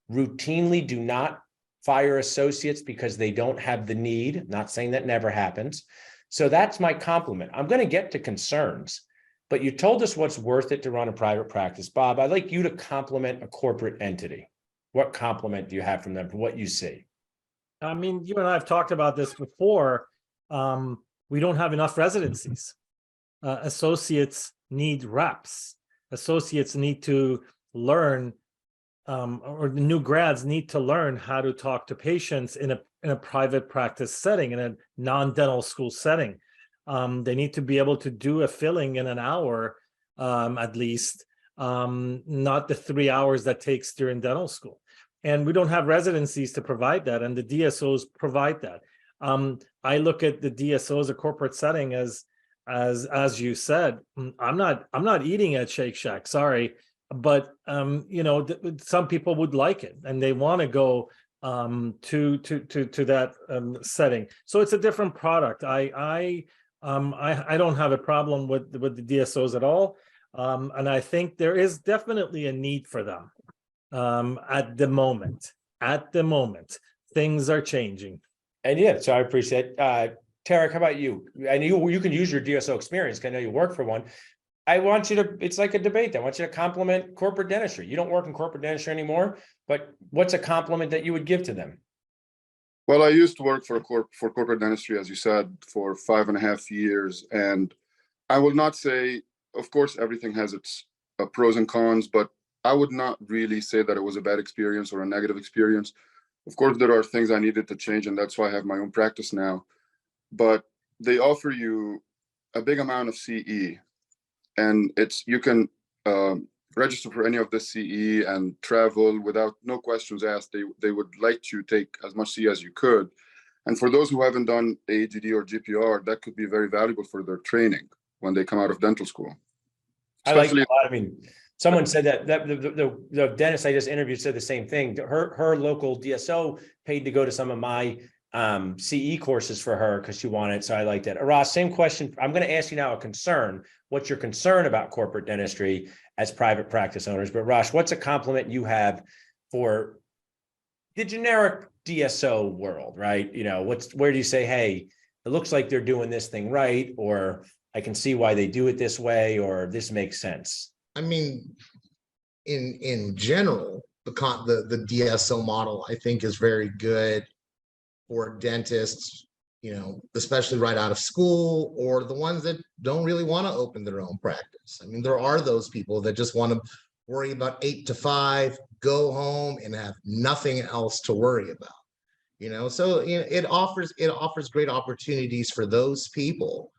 S1: routinely do not fire associates because they don't have the need. Not saying that never happens. So that's my compliment. I'm going to get to concerns, but you told us what's worth it to run a private practice. Bob, I'd like you to compliment a corporate entity. What compliment do you have from them for what you see?
S5: I mean, you and I have talked about this before. We don't have enough residencies. Associates need reps. Associates need to learn, or the new grads need to learn how to talk to patients in a private practice setting, in a non-dental school setting. They need to be able to do a filling in an hour, at least, not the 3 hours that takes during dental school. And we don't have residencies to provide that, and the DSOs provide that. I look at the DSOs, a corporate setting, as you said. I'm not eating at Shake Shack, sorry, but some people would like it and they want to go to that setting. So it's a different product. I don't have a problem with the DSOs at all, and I think there is definitely a need for them. At the moment, things are changing.
S1: And yeah, so I appreciate it. Tarek, how about you? I know you can use your DSO experience, 'cause I know you work for one. I want you to, it's like a debate. I want you to compliment corporate dentistry. You don't work in corporate dentistry anymore, but what's a compliment that you would give to them?
S4: Well, I used to work for corporate dentistry, as you said, for 5.5 years. And I will not say, of course, everything has its pros and cons, but I would not really say that it was a bad experience or a negative experience. Of course, there are things I needed to change, and that's why I have my own practice now. But they offer you a big amount of CE, and you can register for any of the CE and travel without no questions asked. They would like you to take as much CE as you could. And for those who haven't done AGD or GPR, that could be very valuable for their training when they come out of dental school.
S1: I like that a lot. I mean, someone said that the dentist I just interviewed said the same thing. Her local DSO paid to go to some of my CE courses for her because she wanted. So I like that. Arash, same question. I'm going to ask you now a concern. What's your concern about corporate dentistry as private practice owners? But Arash, what's a compliment you have for the generic DSO world, right? Where do you say, hey, it looks like they're doing this thing right, or I can see why they do it this way, or this makes sense?
S6: I mean, in general, the DSO model, I think, is very good for dentists especially right out of school, or the ones that don't really want to open their own practice. I mean, there are those people that just want to worry about 8 to 5, go home and have nothing else to worry about. So it offers great opportunities for those people.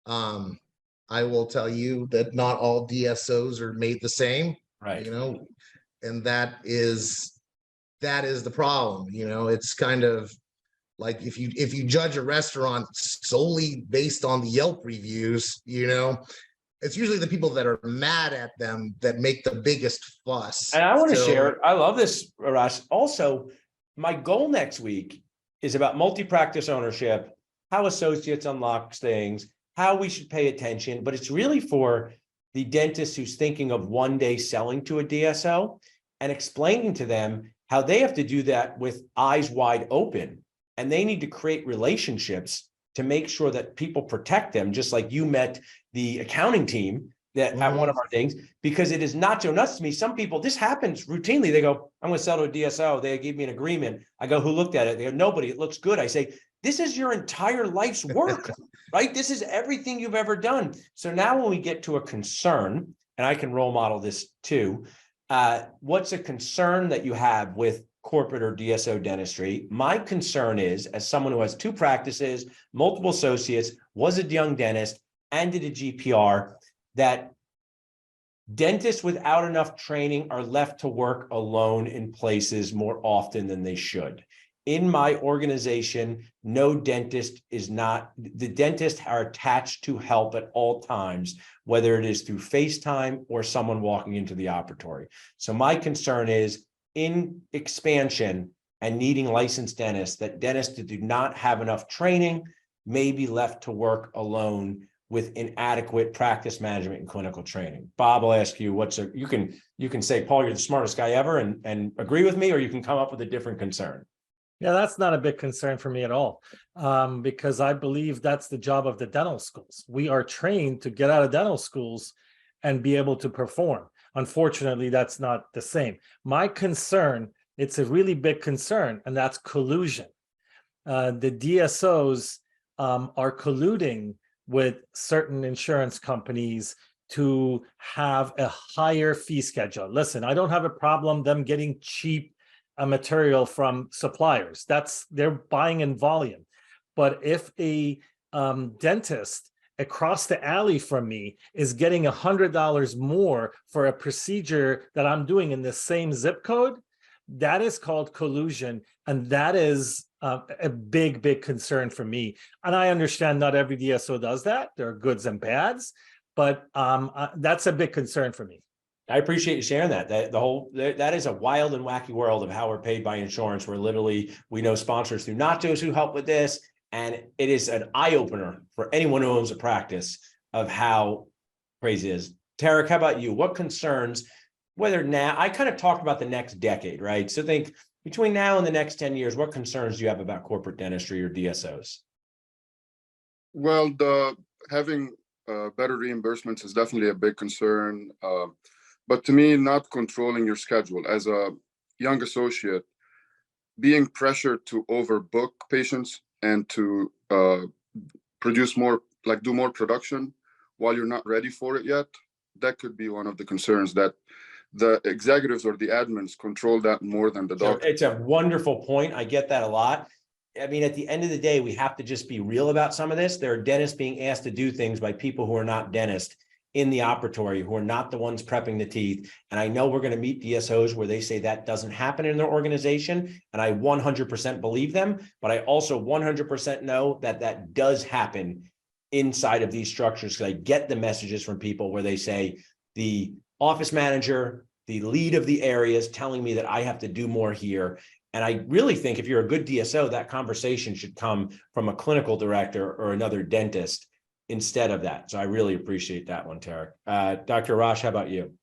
S6: I will tell you that not all DSOs are made the same,
S1: Right.
S6: and that is the problem. It's kind of like if you judge a restaurant solely based on the Yelp reviews, it's usually the people that are mad at them that make the biggest fuss.
S1: And I want to
S6: So-
S1: share, I love this, Arash. Also, my goal next week is about multi-practice ownership, how associates unlock things, how we should pay attention, but it's really for the dentist who's thinking of one day selling to a DSO and explaining to them how they have to do that with eyes wide open. And they need to create relationships to make sure that people protect them, just like you met the accounting team that at one of our things, because it is not so nuts to me. Some people, this happens routinely. They go, I'm going to sell to a DSO. They give me an agreement. I go, who looked at it? They go, nobody. It looks good. I say, this is your entire life's work, right? This is everything you've ever done. So now when we get to a concern, and I can role model this too, what's a concern that you have with corporate or DSO dentistry? My concern is, as someone who has 2 practices, multiple associates, was a young dentist, and did a GPR, that dentists without enough training are left to work alone in places more often than they should. In my organization, no dentist is not, the dentists are attached to help at all times, whether it is through FaceTime or someone walking into the operatory. So my concern is, in expansion and needing licensed dentists, that dentists that do not have enough training may be left to work alone with inadequate practice management and clinical training. Bob, I'll ask you, you can say, Paul, you're the smartest guy ever and agree with me, or you can come up with a different concern.
S5: Yeah, that's not a big concern for me at all, because I believe that's the job of the dental schools. We are trained to get out of dental schools and be able to perform. Unfortunately, that's not the same. My concern, it's a really big concern, and that's collusion. The DSOs are colluding with certain insurance companies to have a higher fee schedule. Listen, I don't have a problem them getting cheap material from suppliers. They're buying in volume. But if a dentist across the alley from me is getting $100 more for a procedure that I'm doing in the same zip code, that is called collusion. And that is a big concern for me. And I understand not every DSO does that. There are goods and bads, but that's a big concern for me.
S1: I appreciate you sharing that. That is a wild and wacky world of how we're paid by insurance. Where literally we know sponsors through Nachos who help with this. And it is an eye opener for anyone who owns a practice of how crazy it is. Tarek, how about you? What concerns, whether now, I kind of talked about the next decade, right? So think between now and the next 10 years, what concerns do you have about corporate dentistry or DSOs?
S4: Well, having better reimbursements is definitely a big concern. But to me, not controlling your schedule as a young associate, being pressured to overbook patients and to produce more, like do more production while you're not ready for it yet, that could be one of the concerns, that the executives or the admins control that more than the
S1: So
S4: doctor.
S1: it's a wonderful point. I get that a lot. I mean, at the end of the day, we have to just be real about some of this. There are dentists being asked to do things by people who are not dentists in the operatory, who are not the ones prepping the teeth. And I know we're going to meet DSOs where they say that doesn't happen in their organization. And I 100% believe them, but I also 100% know that that does happen inside of these structures. Because I get the messages from people where they say the office manager, the lead of the area is telling me that I have to do more here. And I really think if you're a good DSO, that conversation should come from a clinical director or another dentist instead of that. So I really appreciate that one, Tarek. Dr. Arash, how about you?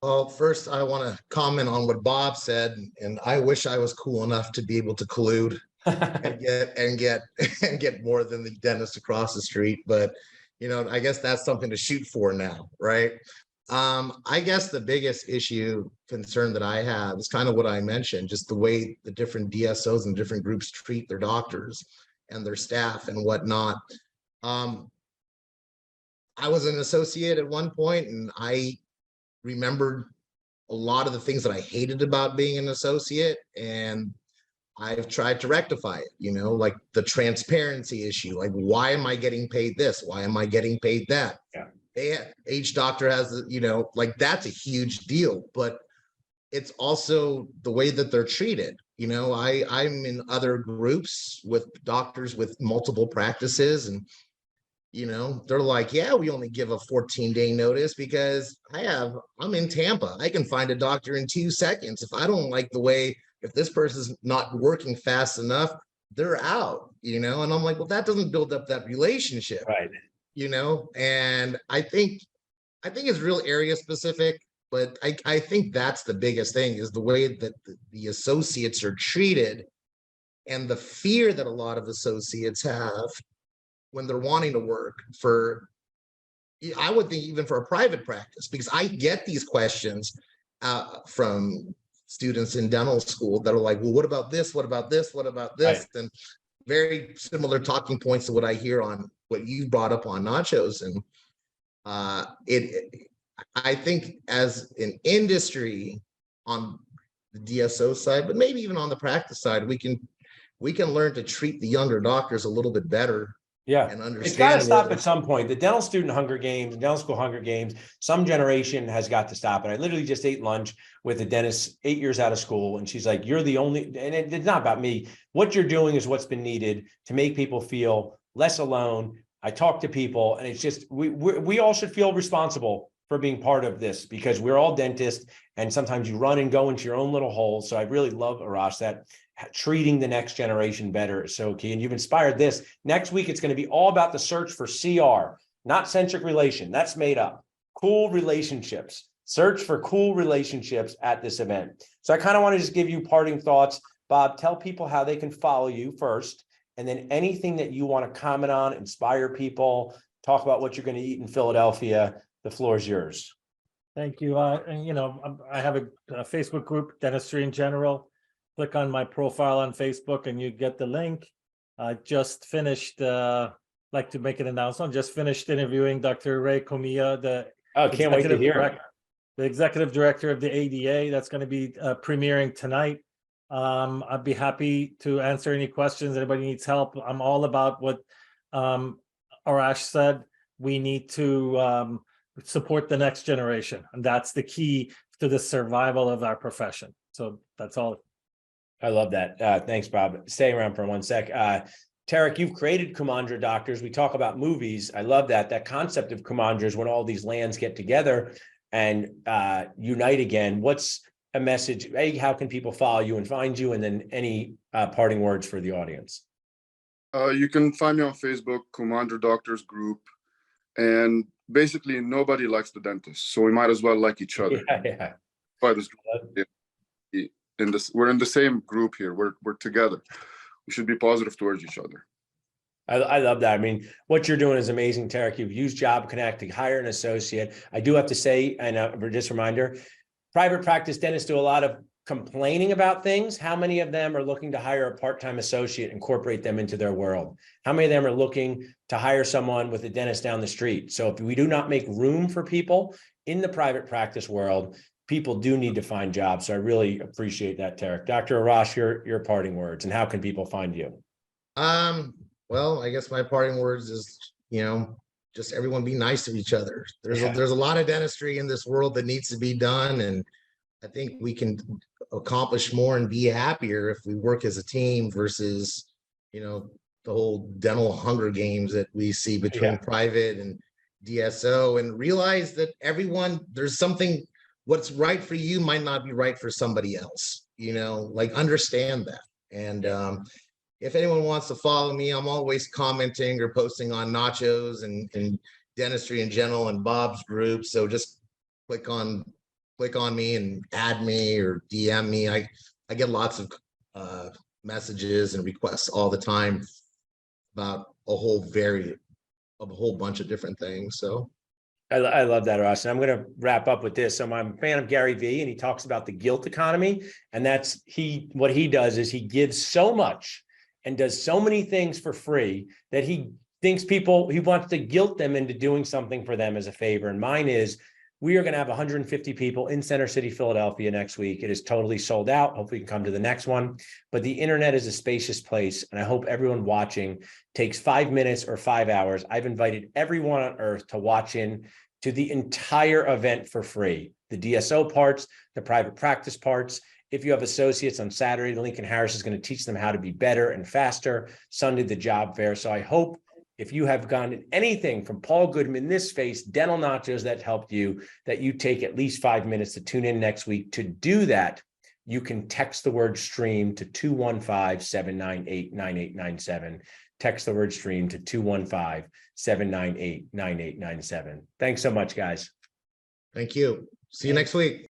S6: Well, first I want to comment on what Bob said, and I wish I was cool enough to be able to collude and get more than the dentist across the street. But I guess that's something to shoot for now, right? I guess the biggest concern that I have is kind of what I mentioned, just the way the different DSOs and different groups treat their doctors. and their staff and whatnot. I was an associate at one point, and I remembered a lot of the things that I hated about being an associate, and I've tried to rectify it, like the transparency issue. Like, why am I getting paid this? Why am I getting paid that?
S1: Yeah.
S6: Each doctor has, like, that's a huge deal, but it's also the way that they're treated. I'm in other groups with doctors with multiple practices, and they're like, yeah, we only give a 14-day notice because I'm in Tampa. I can find a doctor in 2 seconds. If I don't like the way, if this person's not working fast enough, they're out, and I'm like, well, that doesn't build up that relationship.
S1: Right.
S6: And I think it's real area specific, but I think that's the biggest thing, is the way that the associates are treated, and the fear that a lot of associates have when they're wanting to work for, I would think even for a private practice, because I get these questions from students in dental school that are like, well, what about this? What about this? What about this?
S1: Right.
S6: And very similar talking points to what I hear on what you brought up on Nachos. And I think as an industry on the DSO side, but maybe even on the practice side, we can learn to treat the younger doctors a little bit better.
S1: Yeah,
S6: And understand
S1: it's got to stop
S6: where-
S1: at some point. The dental student Hunger Games, dental school Hunger Games, some generation has got to stop. And I literally just ate lunch with a dentist 8 years out of school. And she's like, you're the only, and it's not about me. What you're doing is what's been needed to make people feel less alone. I talk to people, and it's just, we all should feel responsible for being part of this, because we're all dentists, and sometimes you run and go into your own little hole. So I really love, Arash, that treating the next generation better is so key. And you've inspired this. Next week, it's going to be all about the search for CR, not centric relation. That's made up. Cool relationships. Search for cool relationships at this event. So I kind of want to just give you parting thoughts. Bob, tell people how they can follow you first, and then anything that you want to comment on, inspire people, talk about what you're going to eat in Philadelphia. The floor is yours.
S5: Thank you. And I have a Facebook group, Dentistry in General. Click on my profile on Facebook and you get the link. I just finished, like to make an announcement, just finished interviewing Dr. Ray Comilla, the
S1: Oh, can't wait to hear it.
S5: the executive director of the ADA. That's going to be premiering tonight. I'd be happy to answer any questions. Anybody needs help. I'm all about what Arash said. We need to support the next generation, and that's the key to the survival of our profession. So that's all.
S1: I love that. Thanks, Bob. Stay around for 1 sec. Tarek, you've created Kumandra Doctors. We talk about movies. I love that concept of Kumandra is when all these lands get together and unite again. What's a message? Hey, how can people follow you and find you? And then any parting words for the audience?
S4: You can find me on Facebook, Kumandra Doctors Group, and basically nobody likes the dentist, so we might as well like each other.
S1: Yeah.
S4: By this group. We're in the same group here. We're together. We should be positive towards each other.
S1: I love that. I mean, what you're doing is amazing, Tarek. You've used Job Connect to hire an associate. I do have to say, and just a reminder, private practice dentists do a lot of complaining about things. How many of them are looking to hire a part-time associate, incorporate them into their world? How many of them are looking to hire someone with a dentist down the street? So if we do not make room for people in the private practice world, people do need to find jobs. So I really appreciate that, Tarek. Dr. Arash, your parting words, and how can people find you?
S6: Well, I guess my parting words is, just everyone be nice to each other. There's a lot of dentistry in this world that needs to be done, and I think we can accomplish more and be happier if we work as a team versus, the whole dental Hunger Games that we see between private and DSO, and realize that there's something. What's right for you might not be right for somebody else, understand that. And if anyone wants to follow me, I'm always commenting or posting on Nachos and Dentistry in General and Bob's group. So just click on me and add me or DM me. I get lots of messages and requests all the time about a whole bunch of different things. So
S1: I love that, Ross. And I'm going to wrap up with this. So I'm a fan of Gary Vee, and he talks about the guilt economy. And that's what he does is he gives so much and does so many things for free that he thinks he wants to guilt them into doing something for them as a favor. And mine is, we are going to have 150 people in Center City, Philadelphia next week. It is totally sold out. Hopefully you can come to the next one. But the internet is a spacious place. And I hope everyone watching takes 5 minutes or 5 hours. I've invited everyone on earth to watch in to the entire event for free. The DSO parts, the private practice parts. If you have associates on Saturday, Lincoln Harris is going to teach them how to be better and faster. Sunday, the job fair. So I hope if you have gotten anything from Paul Goodman, this face, Dental Nachos that helped you, that you take at least 5 minutes to tune in next week. To do that, you can text the word stream to 215-798-9897. Text the word stream to 215-798-9897. Thanks so much, guys.
S6: Thank you. See you next week.